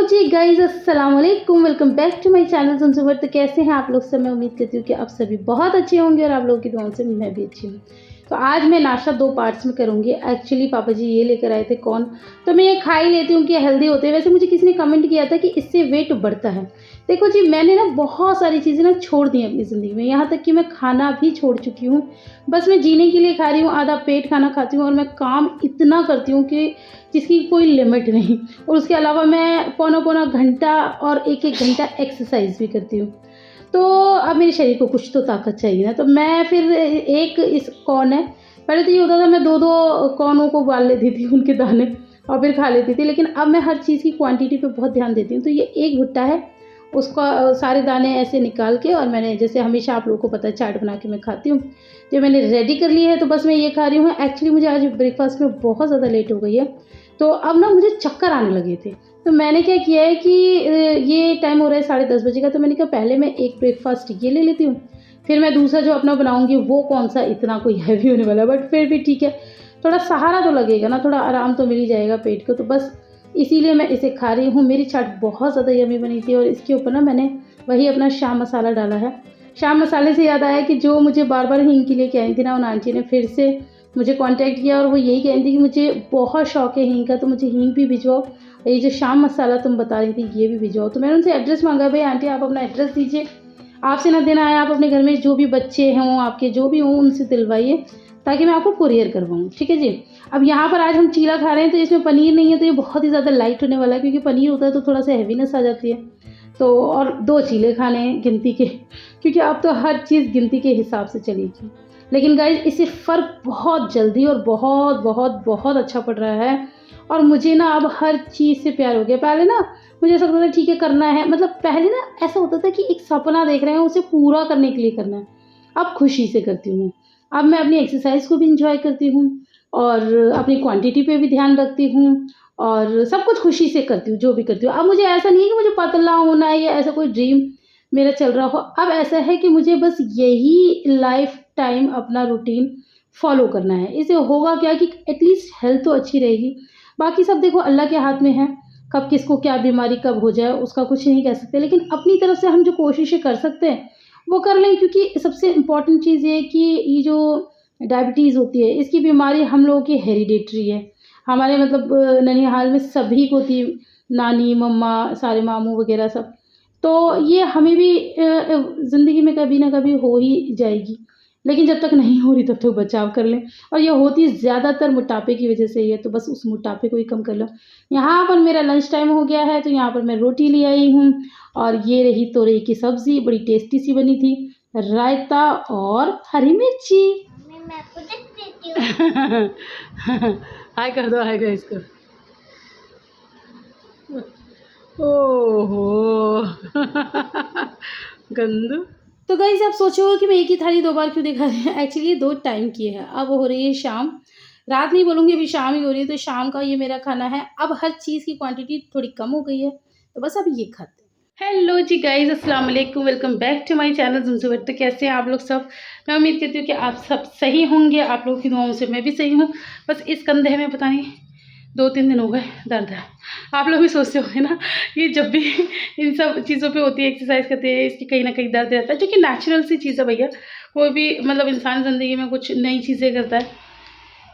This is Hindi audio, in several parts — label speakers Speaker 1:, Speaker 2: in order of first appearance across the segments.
Speaker 1: जी गाइज़, अस्सलाम वालेकुम। Welcome back to my channel ज़ुनज़ुबर। तो कैसे हैं आप लोग सब? मैं उम्मीद करती हूँ कि आप सभी बहुत अच्छे होंगे और आप लोगों की दुआओं से मैं भी अच्छी हूँ। तो आज मैं नाश्ता 2 पार्ट्स में करूँगी। एक्चुअली पापा जी ये लेकर आए थे कॉर्न, तो मैं ये खा ही लेती हूँ कि हेल्दी होते हैं। वैसे मुझे किसी ने कमेंट किया था कि इससे वेट बढ़ता है। देखो जी, मैंने ना बहुत सारी चीज़ें ना छोड़ दी हैं अपनी ज़िंदगी में, यहाँ तक कि मैं खाना भी छोड़ चुकी हूँ। बस मैं जीने के लिए खा रही हूँ, आधा पेट खाना खाती हूँ और मैं काम इतना करती हूँ कि जिसकी कोई लिमिट नहीं। और उसके अलावा मैं पौना-पौना घंटा और 1-1 घंटा एक्सरसाइज़ भी करती हूँ। तो अब मेरे शरीर को कुछ तो ताकत चाहिए ना, तो मैं फिर एक इस कॉर्न है, पहले तो ये होता था मैं 2-2 कॉर्नों को उबाल लेती थी उनके दाने और फिर खा लेती थी, लेकिन अब मैं हर चीज़ की क्वांटिटी पे बहुत ध्यान देती हूँ। तो ये एक भुट्टा है, उसका सारे दाने ऐसे निकाल के और मैंने जैसे हमेशा आप लोगों को पता है चाट बना के मैं खाती हूँ। जो मैंने रेडी कर ली है तो बस मैं ये खा रही हूँ। एक्चुअली मुझे आज ब्रेकफ़ास्ट में बहुत ज़्यादा लेट हो गई है, तो अब ना मुझे चक्कर आने लगे थे। तो मैंने क्या किया है कि ये टाइम हो रहा है 10:30 बजे का, तो मैंने कहा पहले मैं एक ब्रेकफ़ास्ट ये ले लेती हूँ, फिर मैं दूसरा जो अपना बनाऊँगी वो कौन-सा इतना कोई हेवी होने वाला है, बट फिर भी ठीक है, थोड़ा सहारा तो लगेगा ना, थोड़ा आराम तो मिल ही जाएगा पेट को, तो बस इसीलिए मैं इसे खा रही हूँ। मेरी चाट बहुत ज़्यादा यम्मी बनी थी और इसके ऊपर ना मैंने वही अपना शाम मसाला डाला है। शाम मसाले से याद आया कि जो मुझे बार-बार हींग के लिए कह रही थी ना, उन आंटी ने फिर से मुझे कॉन्टैक्ट किया और वो यही कह रही थी कि मुझे बहुत शौक है हींग का, तो मुझे हींग भी भिजवाओ, ये जो शाम मसाला तुम बता रही थी ये भी भिजवाओ। तो मैंने उनसे एड्रेस माँगा, भई आंटी आप अपना एड्रेस दीजिए, आपसे ना देना आया, आप अपने घर में जो भी बच्चे हों, आपके जो भी हों उनसे दिलवाइए ताकि मैं आपको कुरियर करवाऊँ, ठीक है जी। अब यहाँ पर आज हम चीला खा रहे हैं, तो इसमें पनीर नहीं है, तो ये बहुत ही ज़्यादा लाइट होने वाला है, क्योंकि पनीर होता है तो थोड़ा-सा हेवीनेस आ जाती है। तो और 2 चीले खाने हैं गिनती के, क्योंकि अब तो हर चीज़ गिनती के हिसाब से चलेगी। लेकिन गाइज़ इससे फ़र्क बहुत जल्दी और बहुत, बहुत, बहुत अच्छा पड़ रहा है और मुझे ना अब हर चीज़ से प्यार हो गया। पहले ना मुझे ऐसा लगता था ठीक है करना है, मतलब पहले ना ऐसा होता था कि एक सपना देख रहे हैं उसे पूरा करने के लिए करना है। अब खुशी से करती हूँ मैं। अब मैं अपनी एक्सरसाइज़ को भी एन्जॉय करती हूँ और अपनी क्वांटिटी पे भी ध्यान रखती हूँ और सब कुछ खुशी से करती हूँ, जो भी करती हूँ। अब मुझे ऐसा नहीं है कि मुझे पतला होना है या ऐसा कोई ड्रीम मेरा चल रहा हो। अब ऐसा है कि मुझे बस यही लाइफ़ टाइम अपना रूटीन फ़ॉलो करना है। इससे होगा क्या कि एटलीस्ट हेल्थ तो अच्छी रहेगी। बाकी सब देखो अल्लाह के हाथ में है, कब किसको क्या बीमारी कब हो जाए उसका कुछ नहीं कह सकते। लेकिन अपनी तरफ से हम जो कोशिशें कर सकते हैं, वो कर लें, क्योंकि सबसे इम्पोर्टेंट चीज़ ये है कि ये जो डायबिटीज़ होती है, इसकी बीमारी हम लोगों की हेरिडेटरी है। हमारे मतलब ननिहाल में सभी को थी, नानी, मम्मा, सारे मामू वगैरह सब। तो ये हमें भी ज़िंदगी में कभी न कभी हो ही जाएगी। लेकिन जब तक नहीं हो रही तब तक बचाव कर लें, और ये होती ज़्यादातर मोटापे की वज़ह से ही है, तो बस उस मोटापे को ही कम कर लो। यहाँ पर मेरा लंच टाइम हो गया है, तो यहाँ पर मैं रोटी ले आई हूँ और ये रही तोरई की सब्ज़ी, बड़ी टेस्टी सी बनी थी, रायता और हरी मिर्ची।
Speaker 2: मम्मी मैं आपको देख देती हूँ।
Speaker 1: हाय कर दो, हाय गाइस को। ओहो! गंदू। तो गाइज़ आप सोचोगे कि मैं एक ही थाली 2 बार क्यों दिखा रही हूँ? एक्चुअली 2 टाइम की है। अब हो रही है शाम, रात नहीं बोलूँगी, अभी शाम ही हो रही है, तो शाम का ये मेरा खाना है। अब हर चीज़ की क्वांटिटी थोड़ी कम हो गई है, तो बस अब ये खाते हैं। हेलो जी गाइज़, अस्सलाम वालेकुम, welcome back to my channel ज़ुनज़ुबर। तो कैसे हैं आप लोग सब? मैं उम्मीद करती हूँ कि आप सब सही होंगे, आप लोगों की दुआओं से मैं भी सही हूँ। बस इस कंधे में पता नहीं 2-3 दिन हो गए दर्द है। आप लोग भी सोचते होंगे ना, ये जब भी इन सब चीज़ों पे होती है, एक्सरसाइज़ करते हैं, इसकी कहीं न कहीं दर्द रहता है, जो कि नेचुरल सी चीज़ है भैया। कोई भी मतलब इंसान ज़िंदगी में कुछ नई चीज़ें करता है,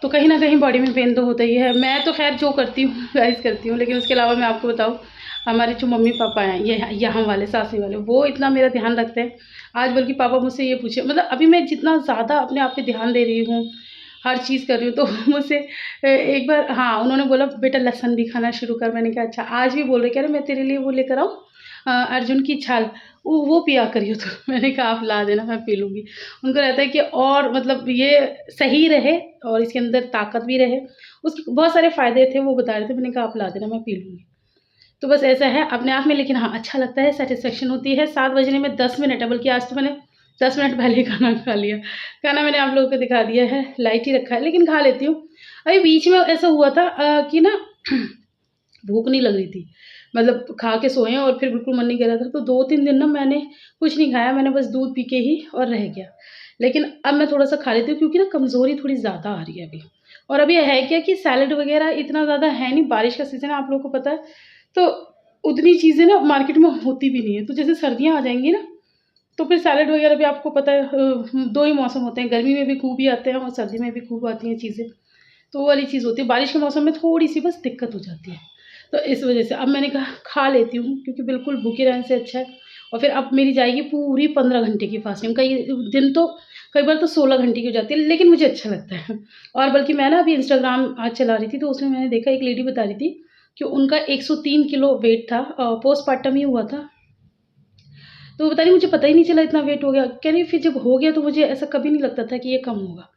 Speaker 1: तो कहीं न कहीं बॉडी में पेन तो होता ही है। मैं तो ख़ैर जो करती हूँ एक्सरसाइज़ करती हूँ, लेकिन उसके अलावा मैं आपको बताऊँ, हमारे जो मम्मी-पापा हैं, ये यहाँ वाले सासरी वाले, वो इतना मेरा ध्यान रखते हैं। आज बल्कि पापा मुझसे ये पूछे, मतलब अभी मैं जितना ज़्यादा अपने आप पे ध्यान दे रही हूँ, हर चीज़ कर रही हूँ, तो मुझसे एक बार हाँ, उन्होंने बोला बेटा लहसुन भी खाना शुरू कर। मैंने कहा अच्छा। आज भी बोल रहे, कह रहे मैं तेरे लिए वो लेकर आऊँ अर्जुन की छाल, वो पिया करियो तो। मैंने कहा आप ला देना, मैं पी लूँगी। उनको रहता है कि और मतलब ये सही रहे और इसके अंदर ताकत भी रहे। उसके बहुत सारे फ़ायदे थे, वो बता रहे थे, मैंने कहा आप ला देना, मैं पी लूँगी। तो बस ऐसा है अपने आप में, लेकिन हाँ, अच्छा लगता है, सैटिस्फैक्शन होती है। 7 बजने में 10 मिनट है, बल्कि आज तो मैंने 10 मिनट पहले ही खाना खा लिया। खाना मैंने आप लोगों को दिखा दिया है, लाइट ही रखा है, लेकिन खा लेती हूँ। अभी बीच में ऐसा हुआ था कि ना भूख नहीं लग रही थी। मतलब खा के सोए हैं और फिर बिल्कुल मन नहीं कर रहा था, तो 2-3 दिन ना मैंने कुछ नहीं खाया, मैंने बस दूध पी के ही और रह गया। लेकिन अब मैं थोड़ा-सा खा लेती हूँ, क्योंकि ना कमज़ोरी थोड़ी ज़्यादा आ रही है अभी। और अभी है क्या कि सैलेड वग़ैरह इतना ज़्यादा है नहीं, बारिश का सीज़न है, आप लोगों को पता है। तो उतनी चीज़ें ना मार्केट में होती भी नहीं है। तो जैसे सर्दियाँ आ जाएंगी ना, तो फिर सैलेड वगैरह भी आपको पता है, 2 ही मौसम होते हैं, गर्मी में भी खूब ही आते हैं और सर्दी में भी खूब आती हैं चीज़ें। तो वो वाली चीज़ होती है। बारिश के मौसम में थोड़ी-सी बस दिक्कत हो जाती है। तो इस वज़ह से अब मैंने कहा खा लेती हूँ, क्योंकि बिल्कुल भूखे रहने से अच्छा है। और फिर अब मेरी जाएगी पूरी 15 घंटे की फास्टिंग। कई दिन तो कई बार तो 16 घंटे की हो जाती है, लेकिन मुझे अच्छा लगता है। और बल्कि मैं ना अभी इंस्टाग्राम आज चला रही थी, तो उसमें मैंने देखा एक लेडी बता रही थी कि उनका 103 किलो वेट था, पोस्टपार्टम ही हुआ था। तो वो बता रही मुझे पता ही नहीं चला इतना वेट हो गया। कह रही फिर जब हो गया तो मुझे ऐसा कभी नहीं लगता था कि ये कम होगा।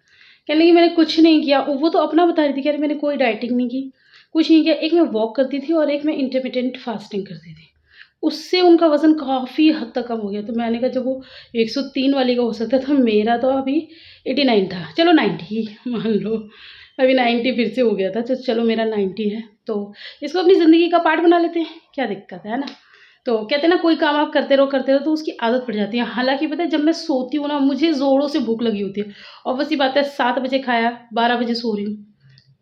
Speaker 1: कहने लगी मैंने कुछ नहीं किया। वो तो अपना बता रही थी, कह रही मैंने कोई डाइटिंग नहीं की, कुछ नहीं किया। एक मैं वॉक करती थी और एक मैं इंटरमिटेंट फास्टिंग करती थी। उससे उनका वज़न काफ़ी हद तक कम हो गया। तो मैंने कहा जब वो 103 वाली का हो सकता था, मेरा तो अभी 89 था, चलो 90 मान लो, अभी 90 फिर से हो गया था। तो चलो मेरा 90 है, तो इसको अपनी ज़िंदगी का पार्ट बना लेते हैं, क्या दिक्कत है ना? तो कहते हैं ना कोई काम आप करते रहो तो उसकी आदत पड़ जाती है। हालाँकि पता है जब मैं सोती हूँ ना, मुझे ज़ोरों से भूख लगी होती है। ऑब्वियस सी बात है, 7 बजे खाया, 12 बजे सो रही हूँ,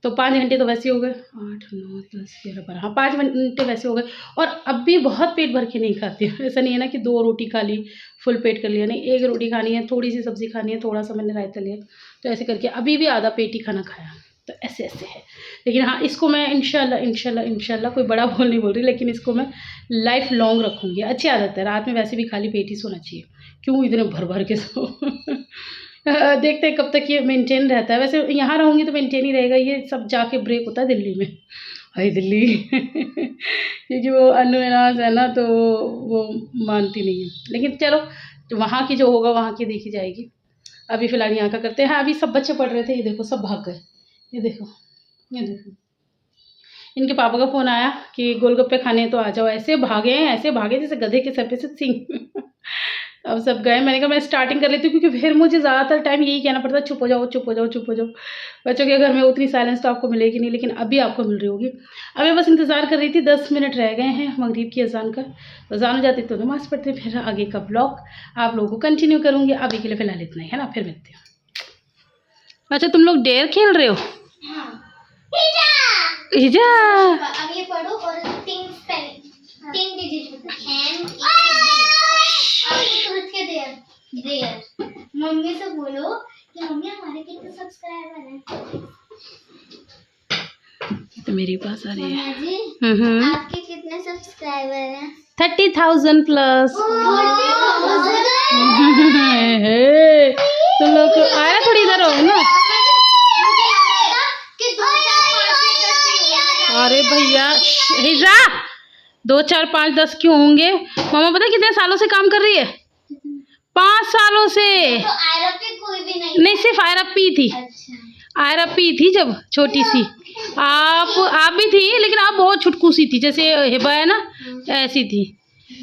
Speaker 1: तो 5 घंटे तो वैसे ही हो गए। 8, 9, 10, 11, 12, हाँ 5 घंटे वैसे हो गए। और अब भी बहुत पेट भर के नहीं खाती हूँ। ऐसा नहीं है ना कि 2 रोटी खा ली, फुल पेट कर लिया, नहीं 1 रोटी खानी है, थोड़ी-सी सब्ज़ी खानी है, थोड़ा-सा मैंने रायता लिया। तो ऐसे करके अभी भी आधा पेट ही खाना खाया। तो ऐसे-ऐसे है। लेकिन हाँ, इसको मैं इंशाल्लाह कोई बड़ा बोल नहीं बोल रही, लेकिन इसको मैं लाइफ़ लॉन्ग रखूँगी। अच्छी आदत है, रात में वैसे भी खाली पेट ही सोना चाहिए। क्यों इतने भर-भर के सो देखते हैं कब तक ये मेंटेन रहता है। वैसे यहाँ रहूँगी तो मेंटेन ही रहेगा, ये सब जाके ब्रेक होता है दिल्ली में। हाय दिल्ली क्योंकि वो अन्नूनास है ना, तो वो मानती नहीं है। लेकिन चलो, वहाँ की जो होगा वहाँ की देखी जाएगी। अभी फ़िलहाल यहाँ का करते हैं। हाँ, अभी सब बच्चे पढ़ रहे थे, ये देखो सब भाग गए। ये देखो, ये देखो। इनके पापा का फ़ोन आया कि गोलगप्पे खाने हैं तो आ जाओ। ऐसे भागे जैसे गधे के सर पे से सींग। अब सब गए। मैंने कहा मैं स्टार्टिंग कर लेती हूँ, क्योंकि फिर मुझे ज़्यादातर टाइम यही कहना पड़ता है, चुप हो जाओ, चुप हो जाओ, चुप हो जाओ। बच्चों के घर में उतनी साइलेंस तो आपको मिलेगी नहीं, लेकिन अभी आपको मिल रही होगी। अब मैं बस इंतज़ार कर रही थी, 10 मिनट रह गए हैं मगरिब की अज़ान का। अज़ान हो जाती तो नमाज़ पढ़ते, फिर आगे का ब्लॉग आप लोगों को कंटिन्यू करूँगी। अभी के लिए फ़िलहाल इतना ही है ना, फिर मिलते हैं। अच्छा, तुम लोग डेयर खेल रहे हो? हिजा
Speaker 2: अब ये पढ़ो और 3 डिजिट बताओ। आपको समझ के देयर मम्मी से बोलो कि मम्मी हमारे कितने सब्सक्राइबर हैं।
Speaker 1: तो मेरे पास आ रही है।
Speaker 2: मम्मी जी, आपके कितने सब्सक्राइबर हैं?
Speaker 1: 30,000 प्लस।
Speaker 2: 30,000।
Speaker 1: तुम लोग आया थोड़ी इधर हो ना। अरे भैया हिजा, 2, 4, 5, 10 क्यों होंगे? मामा पता कितने सालों से काम कर रही है? 5 सालों से।
Speaker 2: तो आयरपी कोई भी
Speaker 1: नहीं, सिर्फ आयरपी थी।
Speaker 2: अच्छा।
Speaker 1: आयरपी थी जब छोटी सी। आप भी थी, लेकिन आप बहुत छुटकू सी थी, जैसे हिबा है ना, ऐसी थी।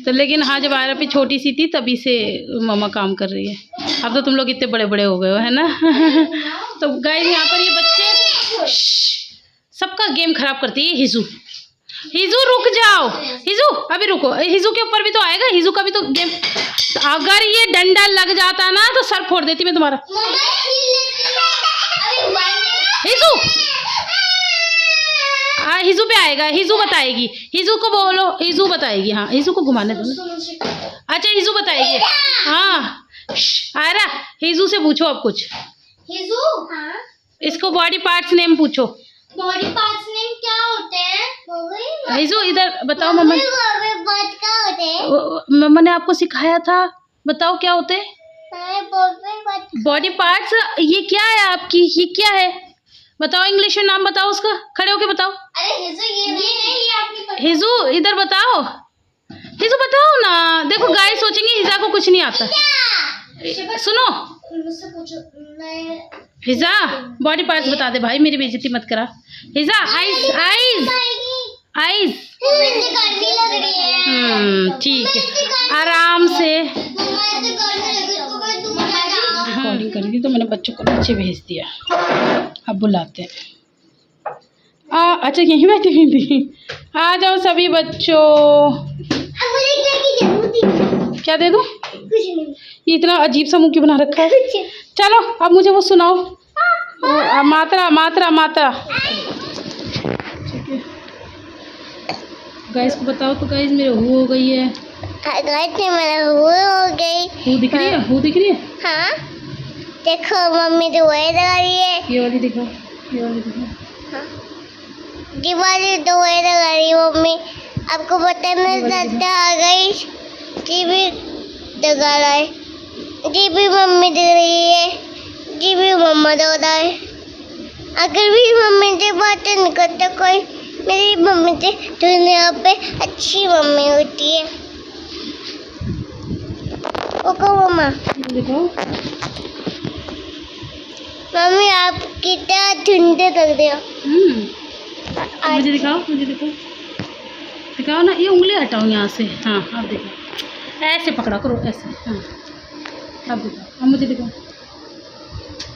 Speaker 1: तो लेकिन हाँ, जब आयरपी छोटी सी थी तभी से मामा काम कर रही है। अब तो तुम लोग इतने बड़े बड़े हो गए हो, है ना। तो गाइस, यहाँ पर ये बच्चे सबका गेम खराब करती है। हिजू रुक जाओ, हिजू अभी रुको। हिजू के ऊपर भी तो आएगा, हिजू का भी तो गेम। अगर ये डंडा लग जाता ना तो सर फोड़ देती मैं तुम्हारा। हिजू हाँ, हिजू पे आएगा, हिजू बताएगी। हिजू को बोलो, हिजू बताएगी। हाँ, हिजू को घुमाने दो ना। अच्छा, हिजू बताएगी। हाँ आयरा, हिजू से पूछो अब कुछ।
Speaker 2: हिजू, हाँ,
Speaker 1: इसको बॉडी पार्ट्स नेम पूछो।
Speaker 2: बॉडी पार्ट्स नेम क्या होते हैं?
Speaker 1: हिजू इधर बताओ। मम्मा मम्मा ने आपको सिखाया था, बताओ क्या होते हैं बॉडी पार्ट्स। ये क्या है आपकी, ये क्या है बताओ, इंग्लिश में नाम बताओ उसका, खड़े होके बताओ।
Speaker 2: अरे हिजू, ये नहीं, ये आपने
Speaker 1: हिजू इधर बताओ, हिजू बताओ ना। देखो गाइस सोचेंगे हिजा को कुछ नहीं आता। सुनो
Speaker 2: मुझसे पूछो। मैं
Speaker 1: हिजा बॉडी पार्ट्स बता दे भाई, मेरी बेइज्जती मत करा। हिजा आइज आइज आइज।
Speaker 2: मुझे गर्मी लग रही है।
Speaker 1: ठीक है, आराम से। रिकॉर्डिंग कर दी तो मैंने बच्चों को नीचे भेज दिया, अब बुलाते हैं। अच्छा यहीं बैठी हुई थी। आ जाओ सभी बच्चों। क्या दे दूँ? ये इतना अजीब सा मुंह क्यों बना रखा है? चलो अब मुझे वो सुनाओ, मात्रा मात्रा मात्रा। गाइस को बताओ तो गाइस मेरे हु हो गई है।
Speaker 2: गाइस मेरा हो गई।
Speaker 1: हु दिख रही है? हु दिख रही है?
Speaker 2: हाँ देखो मम्मी दुआएं लगा रही है।
Speaker 1: ये वाली दिखाओ, ये वाली दिखाओ।
Speaker 2: दिवाली दुआएं लगा रही है मम्मी। आपको पता नहीं चलता गई जी भी लगा रहा है, जी भी मम्मी दे रही है, जी भी मम्मा दे रहा है। अगर भी मम्मी से बातें नहीं करता कोई, मेरी मम्मी से दुनिया पे अच्छी मम्मी होती है। ओको मम्मा।
Speaker 1: दिखाओ।
Speaker 2: मम्मी आप कितना धुंधे लग रहे हो।
Speaker 1: मुझे दिखाओ, मुझे दिखाओ, दिखाओ ना। ये उंगली हटाओ यहाँ से। हाँ अब दिखाओ, ऐसे पकड़ा करो, ऐसे। हाँ अब दिखाओ, अब मुझे दिखाओ।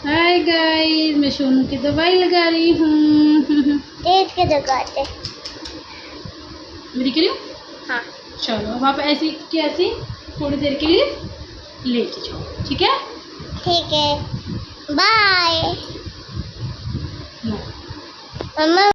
Speaker 1: हाय गाइस, मैं सोनू की दवाई लगा रही हूँ।
Speaker 2: देख के लगाते।
Speaker 1: मैं दिख रही हूँ?
Speaker 2: हाँ
Speaker 1: चलो अब आप ऐसी की ऐसी थोड़ी देर के लिए लेके जाओ, ठीक है?
Speaker 2: ठीक है बाय
Speaker 1: लो।
Speaker 2: मम्मा।